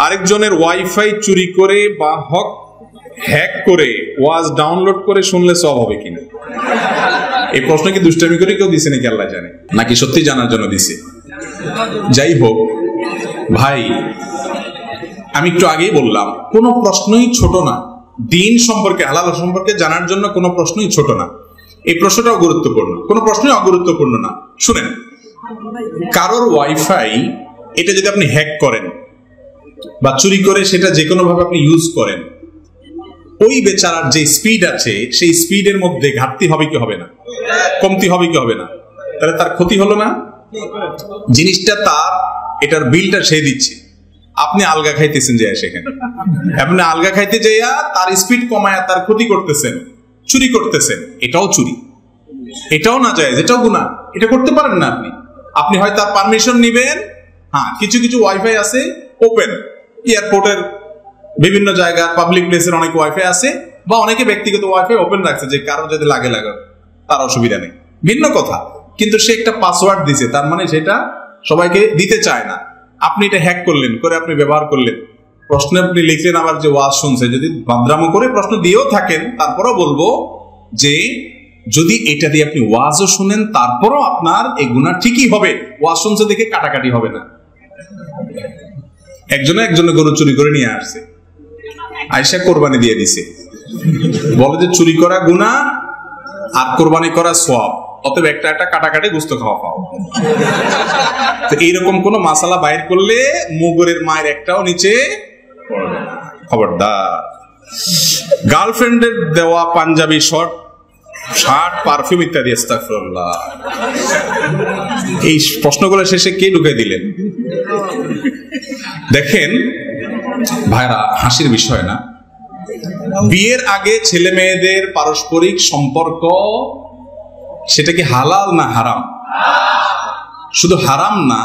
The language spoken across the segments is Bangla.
আরেকজনের ওয়াইফাই চুরি করে বা হ্যাক করে ওয়াজ ডাউনলোড করে শুনলে সব হবে কিনা? এই প্রশ্ন কি দুষ্টামি করে কেউ দিছে নাকি আল্লাহ জানে, নাকি সত্যি জানার জন্য দিছে? যাই হোক ভাই, আমি একটু আগেই বললাম কোনো প্রশ্নই ছোট না। দিন সম্পর্কে, হালাল সম্পর্কে জানার জন্য কোনো প্রশ্নই ছোট না। এই প্রশ্নটাও গুরুত্বপূর্ণ, কোনো প্রশ্নই অগুরুত্বপূর্ণ না। শুনেন, কারোর ওয়াইফাই এটা যদি আপনি হ্যাক করেন বা চুরি করে সেটা যে কোনো ভাবে আপনি ইউজ করেন, ওই বেচারার যে স্পিড আছে সেই স্পিডের মধ্যে ঘাটতি হবে কি হবে না, কমতি হবে কি হবে না? তাহলে তার ক্ষতি হলো না? জিনিসটা তার, এটার বিলটা সে দিচ্ছে, আপনি আলগা খাইতেছেন যে সেখানে, আপনি আলগা খাইতে যাইয়া তার স্পিড কমায়া তার ক্ষতি করতেছেন, চুরি করতেছেন। এটাও চুরি, এটাও না যায়, এটাও গুনাহ। এটা করতে পারেন না আপনি। আপনি হয় তার পারমিশন নিবেন। হ্যাঁ, কিছু কিছু ওয়াইফাই আছে ওপেন, এয়ারপোর্টের বিভিন্ন জায়গা, পাবলিক প্লেসের অনেক ওয়াইফাই আছে, বা অনেকে ব্যক্তিগত ওয়াইফাই ওপেন রাখছে যে কারো যদি লাগে তার অসুবিধা নেই, ভিন্ন কথা। কিন্তু সে একটা পাসওয়ার্ড দিছে, তার মানে সেটা সবাইকে দিতে চায় না। আপনি এটা হ্যাক করলেন, করে আপনি ব্যবহার করলেন, প্রশ্নে আপনি লিখলেন আবার যে ওয়াজ শুনছে। যদি বাদরামো করে প্রশ্ন দিয়েও থাকেন, তারপরও বলবো যে যদি এটা দিয়ে আপনি ওয়াজও শুনেন, তারপরও আপনার এই গুনাহ ঠিকই হবে। ওয়াজ শুনছে দেখে কাটাকাটি হবে না। একজনে গরু চুরি করে নিয়ে আসছে, আয়েশা কোরবানি দিয়ে দিছে, বলে যে চুরি করা গুনাহ আর কোরবানি করা সওয়াব, অতএব একটা কাটাকাটি গোশত খাওয়া পাও। তো এইরকম কোন মাসালা বাইর করলে মুগরের মায়ের একটাও নিচে পড়বে না, খবরদার। গার্লফ্রেন্ডের দেওয়া পাঞ্জাবি শার্ট, পারফিউম ইত্যাদি, আস্তাগফিরুল্লাহ, এই প্রশ্নগুলো শেষে কে ঢুকে দিলেন? দেখেন ভাইরা, হাসির বিষয় না, বিয়ের আগে ছেলে মেয়েদের পারস্পরিক সম্পর্ক সেটা কি হালাল না হারাম? শুধু হারাম না,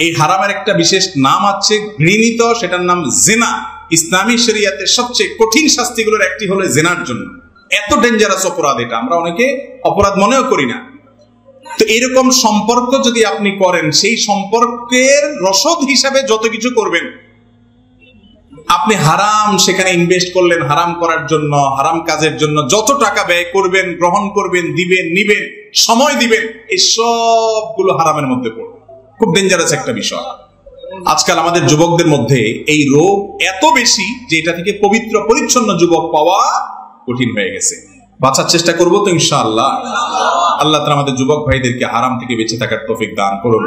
এই হারামের একটা বিশেষ নাম আছে, ঘৃণিত, সেটার নাম জিনা। ইসলামী শরিয়াতের সবচেয়ে কঠিন শাস্তিগুলোর একটি হলো জিনার জন্য। এত ডেঞ্জারাস অপরাধ এটা, আমরা অনেকে অপরাধ মনেও করি না। তো এরকম সম্পর্ক যদি আপনি করেন, সেই সম্পর্কের রসদ হিসাবে যত কিছু করবেন, আপনি হারাম সেখানে ইনভেস্ট করলেন, হারাম করার জন্য, হারাম কাজের জন্য যত টাকা ব্যয় করবেন, গ্রহণ করবেন, দিবেন, নিবেন, সময় দিবেন, এই সবগুলো হারামের মধ্যে পড়বে। খুব ডেঞ্জারাস একটা বিষয়। আজকাল আমাদের যুবকদের মধ্যে এই রোগ এত বেশি যে এটা থেকে পবিত্র পরিচ্ছন্ন যুবক পাওয়া কঠিন হয়ে গেছে। বাঁচার চেষ্টা করবো তো ইনশাআল্লাহ। আল্লাহ তাআলা আমাদের যুবক ভাইদেরকে হারাম থেকে বেঁচে থাকার তৌফিক দান করুন।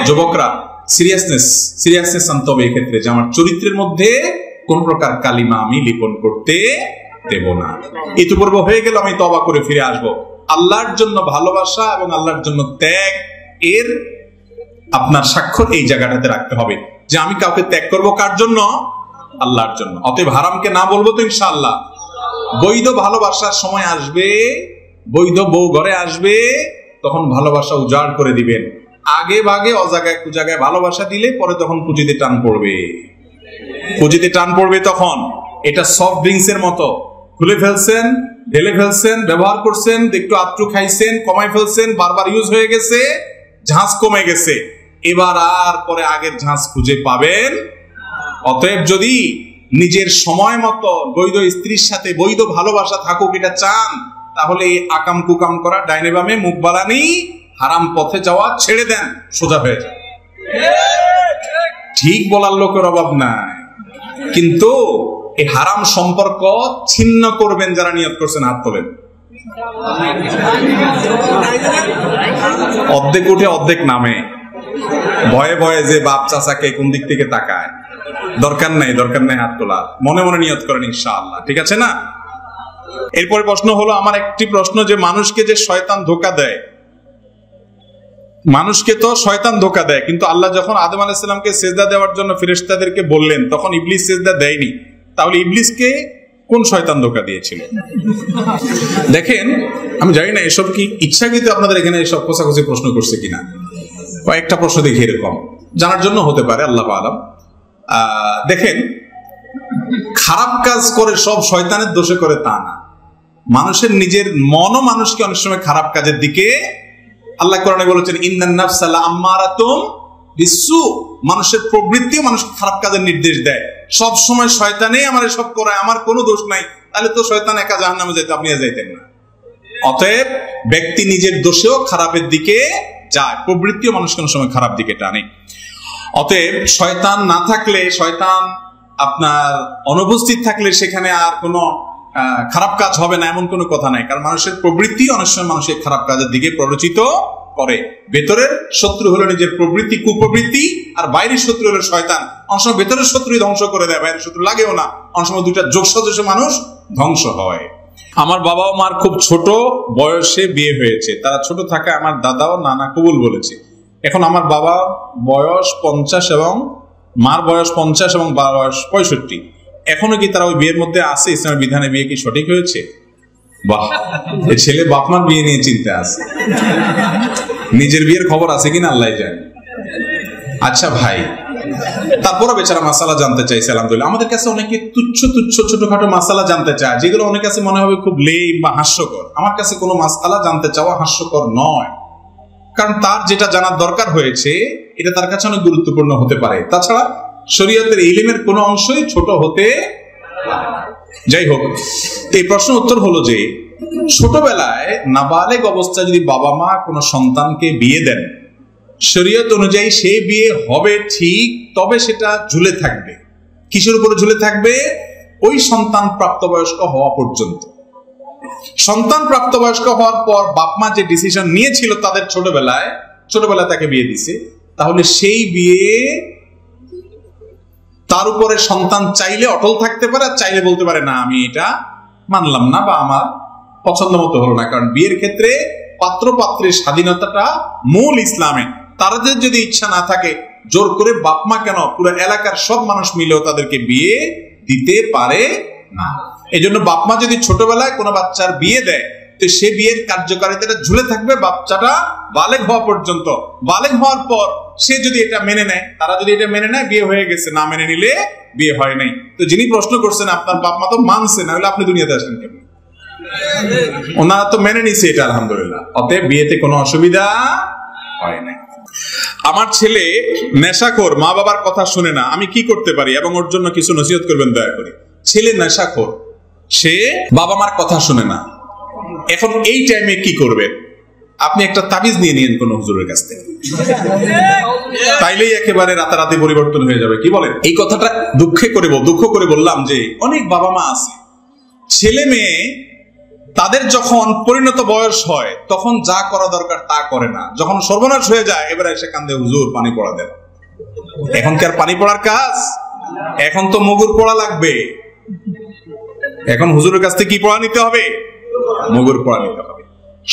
যুবকরা সিরিয়াসনেস আনতে হবে এক্ষেত্রে, যে আমার চরিত্রের মধ্যে কোন প্রকার কালিমা আমি লিপন করতে দেব না। ইতিপূর্বে হয়ে গেল, আমি তওবা করে ফিরে আসব। আল্লাহর জন্য ভালোবাসা এবং আল্লাহর জন্য ত্যাগ, এর আপনার স্বাক্ষর এই জায়গাটাতে রাখতে হবে যে আমি কাউকে ত্যাগ করব কার জন্য? আল্লাহর জন্য। অতএব হারামকে না বলবো তো ইনশাআল্লাহ। বৈধ ভালোবাসার সময় আসবে, বৈধ বউ ঘরে আসবে, তখন ভালোবাসা উজাড় করে দিবেন। আগে ভাগে অজাগায় কুজাগায় ভালোবাসা দিলে পরে তখন পুঁজিতে টান পড়বে। তখন এটা সফট ড্রিঙ্কস এর মতো, খুলে ফেলছেন, ঢেলে ফেলছেন, ব্যবহার করছেন, একটু আত্রু খাইছেন, কমাই ফেলছেন, বারবার ইউজ হয়ে গেছে, ঝাঁজ কমে গেছে, এবার আর পরে আগের ঝাঁজ খুঁজে পাবেন। অতএব যদি নিজের সময় মতো বৈধ স্ত্রীর সাথে বৈধ ভালোবাসা থাকুক এটা চান, তাহলে এই আকাম কুকাম করা, ডাইনে বামে মুখ বাড়ানি, হারাম পথে যাওয়া ছেড়ে দেন, সোজা হয়ে যান। ঠিক বলার লোকের অভাব নাই, কিন্তু এই হারাম সম্পর্ক ছিন্ন করবেন যারা নিয়ত করছেন, হাত তোলেন। অর্ধেক উঠে অর্ধেক নামে, ভয়ে ভয়ে যে বাপ চাচাকে কোন দিক থেকে তাকায়। দরকার নাই হাত তোলার, মনে মনে নিয়ত করেন ইনশাআল্লাহ, ঠিক আছে না? এরপরে প্রশ্ন হলো, আমার একটি প্রশ্ন, যে মানুষকে যে শয়তান ধোঁকা দেয়, মানুষকে তো শয়তান ধোঁকা দেয়, কিন্তু আল্লাহ যখন আদম আলাইহিস সালামকে সিজদা দেওয়ার জন্য ফেরেশতাদেরকে বললেন, তখন ইবলিস সিজদা দেয়নি। তাহলে ইবলিসকে কোন শয়তান ধোঁকা দিয়েছিল? দেখেন, আমি জানি না এসব কি ইচ্ছাকৃত আপনাদের এখানে এসব কোসাকুসি প্রশ্ন করছে কিনা। কয়েকটা প্রশ্ন দেখি এরকম, জানার জন্য হতে পারে, আল্লাহ আলাম। দেখেন, খারাপ কাজ করে সব শয়তানের দোষে করে তা না। মানুষের নিজের মনও মানুষকে অনেক সময় খারাপ কাজের দিকে, আল্লাহ কোরআনে বলেছেন, ইন্নান নাফসা লাআম্মারাতুম বিসসু, মানুষের প্রবৃত্তিও মানুষকে খারাপ কাজের নির্দেশ দেয়। সব সময় শয়তানেই আমার এসব করায়, আমার কোনো দোষ নাই, তাহলে তো শয়তান একা জাহান্নামে যেত, আপনি যাইতেন না। অতএব ব্যক্তি নিজের দোষেও খারাপের দিকে যায়, প্রবৃত্তিও মানুষ কোনো সময় খারাপ দিকে টানে। অতএব শয়তান না থাকলে, শয়তান আপনার অনুপস্থিত থাকলে সেখানে আর কোনো খারাপ কাজ হবে না এমন কোনো কথা নাই। কারণ মানুষের প্রবৃত্তি অনেক সময় মানুষের খারাপ কাজের দিকে প্ররোচিত করে। ভেতরের শত্রু হলো নিজের প্রবৃত্তি, কুপ্রবৃত্তি, আর বাইরের শত্রু হলো শয়তান। অনেক সময় ভেতরের শত্রুই ধ্বংস করে দেয়, বাইরের শত্রু লাগেও না। অনেক সময় দুইটা যোগ সদস্য মানুষ ধ্বংস হয়। আমার বাবা ও মার খুব ছোট বয়সে বিয়ে হয়েছে। তারা ছোট থাকায় আমার দাদা ও নানা কবুল বলেছে। এখন আমার বাবা বয়স 50 এবং মার বয়স 50 এবং বাবার বয়স 65। এখনো কি তারা ওই বিয়ের মধ্যে আছে? ইসলামের বিধানে বিয়ে কি সঠিক হয়েছে? বাহ, এই ছেলে বাপ মার বিয়ে নিয়ে চিন্তা আছে, নিজের বিয়ের খবর আছে কিনা আল্লাহ জানে। আচ্ছা ভাই, তারপরে বেচারা মাসালা জানতে চাইছে। আলহামদুলিল্লাহ, আমাদের কাছে অনেকে তুচ্ছ তুচ্ছ ছোটখাটো মাসালা জানতে চায়, যেগুলো অনেক কাছে মনে হবে খুব লেম বা হাস্যকর। আমার কাছে কোনো মাসালা জানতে চাওয়া হাস্যকর নয়, কারণ তার যেটা জানার দরকার হয়েছে এটা তার কাছে অনেক গুরুত্বপূর্ণ হতে পারে। তাছাড়া শরীয়তের ইলমের কোনো অংশই ছোট হতে। যাই হোক, এই প্রশ্ন উত্তর হলো যে ছোটবেলায় নাবালেগ অবস্থায় যদি বাবা মা কোনো সন্তানকে বিয়ে দেন, শরীয়ত অনুযায়ী সেই বিয়ে হবে ঠিক, তবে সেটা ঝুলে থাকবে। কিসের উপরে ঝুলে থাকবে? ওই সন্তান প্রাপ্তবয়স্ক হওয়া পর্যন্ত। সন্তান প্রাপ্তবয়স্ক হওয়ার পর বাপ মা যে ডিসিশন নিয়েছিল তাদের ছোটবেলায় তাকে বিয়ে দিছে, তাহলে সেই বিয়ে তার উপরে সন্তান চাইলে অটল থাকতে পারে, আর চাইলে বলতে পারে না আমি এটা মানলাম না বা আমার পছন্দ মতো হলো না। কারণ বিয়ের ক্ষেত্রে পাত্র পাত্রের স্বাধীনতাটা মূল ইসলামে। তাদের যদি ইচ্ছা না থাকে, জোর করে বাপ মা কেন, পুরো এলাকার সব মানুষ মিলেও তাদেরকে বিয়ে দিতে পারে না। এই জন্য বাপ মা যদি ছোটবেলায় কোনো বাচ্চার বিয়ে দেয়, তো সে বিয়ের কার্যকারিতাটা ঝুলে থাকবে বাচ্চাটা বালেগ হওয়া পর্যন্ত। বালেগ হওয়ার পর সে যদি এটা মেনে নেয়, তারা যদি এটা মেনে নেয়, বিয়ে হয়ে গেছে। না মেনে নিলে বিয়ে হয় নাই। তো যিনি প্রশ্ন করছেন, আপনার বাপ মা তো মানছে, না হলে আপনি দুনিয়াতে আসেন কেন? ওনারা তো মেনে নিছে এটা, আলহামদুলিল্লাহ। অতএব বিয়েতে কোনো অসুবিধা হয় নাই। আমার ছেলে নেশাখোর, মা বাবার কথা শুনে না, আমি কি করতে পারি এবং ওর জন্য কিছু নসিহত করবেন দয়া করে। ছেলে নেশাখোর, সে বাবা মার কথা শুনে না, এখন এই টাইমে কি করবেন? আপনি একটা তাবিজ নিয়ে নিন কোন হুজুরের কাছ থেকে, তাইলেই একেবারে রাতারাতি পরিবর্তন হয়ে যাবে। কি বলেন? এই কথাটা দুঃখ করে বললাম যে অনেক বাবা মা আছে, ছেলে মেয়ে তাদের যখন পরিণত বয়স হয় তখন যা করা দরকার তা করে না, যখন সর্বনাশ হয়ে যায় এবারে এসে কান্দে, হুজুর পানি পড়া দেন। এখন কি আর পানি পড়ার কাজ? এখন তো মুগুর পড়া লাগবে। এখন হুজুরের কাছ থেকে কি পড়া নিতে হবে? মুগুর পড়া নিতে হবে।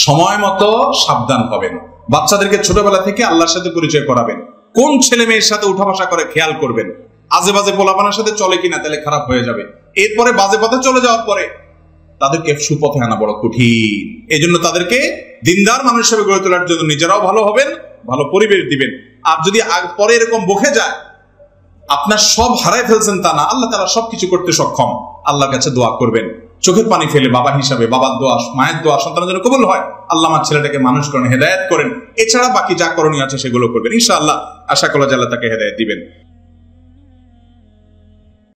সময় মতো সাবধান হবেন। বাচ্চাদেরকে ছোটবেলা থেকে আল্লাহর সাথে পরিচয় করাবেন। কোন ছেলে মেয়ের সাথে উঠা বসা করে খেয়াল করবেন। আজে বাজে পোলাপানের সাথে চলে কিনা, তাহলে খারাপ হয়ে যাবে। এরপরে বাজে পথে চলে যাওয়ার পরে তাদেরকে সুপথে আনা বড় কঠিন। এই জন্য তাদেরকে দিনদার মানুষ হিসেবে গড়ে তোলার জন্য নিজেরাও ভালো হবেন, ভালো পরিবেশ দিবেন। আর যদি পরে এরকম বকে যায়, আপনার সব হারাই ফেলছেন তা না, আল্লাহ তাআলা সবকিছু করতে সক্ষম। আল্লাহর কাছে দোয়া করবেন, চোখের পানি ফেলে বাবা হিসাবে। বাবার দোয়া, মায়ের দোয়া সন্তানের জন্য কবুল হয়। আল্লাহ আমার ছেলেটাকে মানুষ করেন, হেদায়েত করেন। এছাড়া বাকি যা করণীয় আছে সেগুলো করবেন। ইনশাআল্লাহ আশা করা যায় আল্লাহ তাকে হেদায়েত দিবেন।